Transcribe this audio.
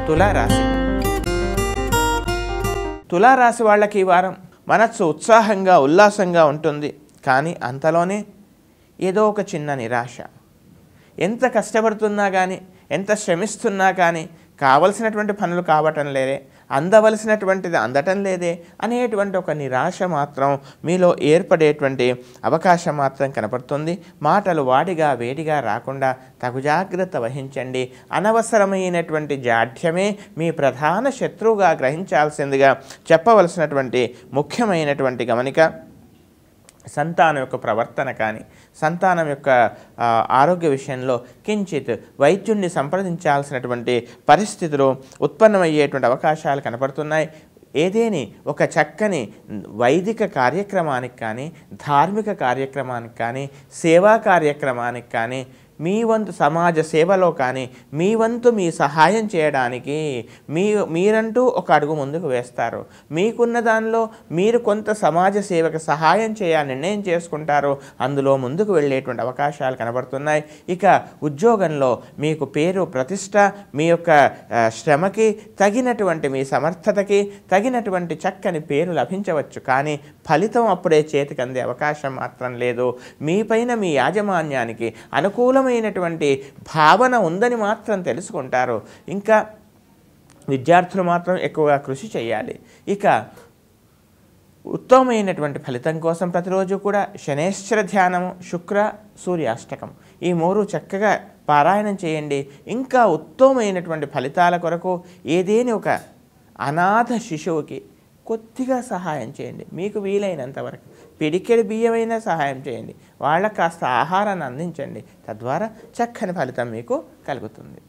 తులారాశి. తులారాశి వాళ్ళకి ఈ వారం మనస్సు ఉత్సాహంగా ఉల్లాసంగా ఉంటుంది. కానీ అంతలోనే ఏదో ఒక చిన్న నిరాశ. ఎంత కష్టపడుతున్నా కానీ, ఎంత శ్రమిస్తున్నా కానీ కావలసినటువంటి పనులు కావటం లేదే, అందవలసినటువంటిది అందటం లేదే అనేటువంటి ఒక నిరాశ మాత్రం మీలో ఏర్పడేటువంటి అవకాశం మాత్రం కనపడుతుంది. మాటలు వాడిగా వేడిగా రాకుండా తగు జాగ్రత్త వహించండి. అనవసరమైనటువంటి జాఢ్యమే మీ ప్రధాన శత్రువుగా గ్రహించాల్సిందిగా చెప్పవలసినటువంటి ముఖ్యమైనటువంటి గమనిక. సంతానం యొక్క ప్రవర్తన కానీ, సంతానం యొక్క ఆరోగ్య విషయంలో కించిత్ వైద్యుణ్ణి సంప్రదించాల్సినటువంటి పరిస్థితులు ఉత్పన్నమయ్యేటువంటి అవకాశాలు కనపడుతున్నాయి. ఏదేని ఒక చక్కని వైదిక కార్యక్రమానికి కానీ, ధార్మిక కార్యక్రమానికి కానీ, సేవా కార్యక్రమానికి కానీ, మీ వంతు సమాజ సేవలో కానీ మీ వంతు మీ సహాయం చేయడానికి మీరంటూ ఒక అడుగు ముందుకు వేస్తారు. మీకున్న దానిలో మీరు కొంత సమాజ సేవకు సహాయం చేయాలని నిర్ణయం చేసుకుంటారు. అందులో ముందుకు వెళ్ళేటువంటి అవకాశాలు కనబడుతున్నాయి. ఇక ఉద్యోగంలో మీకు పేరు ప్రతిష్ట, మీ యొక్క శ్రమకి తగినటువంటి, మీ సమర్థతకి తగినటువంటి చక్కని పేరు లభించవచ్చు. కానీ ఫలితం అప్పుడే చేతికి అందే అవకాశం మాత్రం లేదు. మీపైన మీ యాజమాన్యానికి అనుకూలమైనటువంటి భావన ఉందని మాత్రం తెలుసుకుంటారు. ఇంకా విద్యార్థులు మాత్రం ఎక్కువగా కృషి చేయాలి. ఇక ఉత్తమమైనటువంటి ఫలితం కోసం ప్రతిరోజు కూడా శనేశ్వర ధ్యానము, శుక్ర సూర్యాష్టకం ఈ మూడు చక్కగా పారాయణం చేయండి. ఇంకా ఉత్తమమైనటువంటి ఫలితాల కొరకు ఏదేని ఒక అనాథ శిశువుకి కొద్దిగా సహాయం చేయండి. మీకు వీలైనంత వరకు పిడికెడు బియ్యమైనా సహాయం చేయండి. వాళ్ళకు కాస్త ఆహారాన్ని అందించండి. తద్వారా చక్కని ఫలితం మీకు కలుగుతుంది.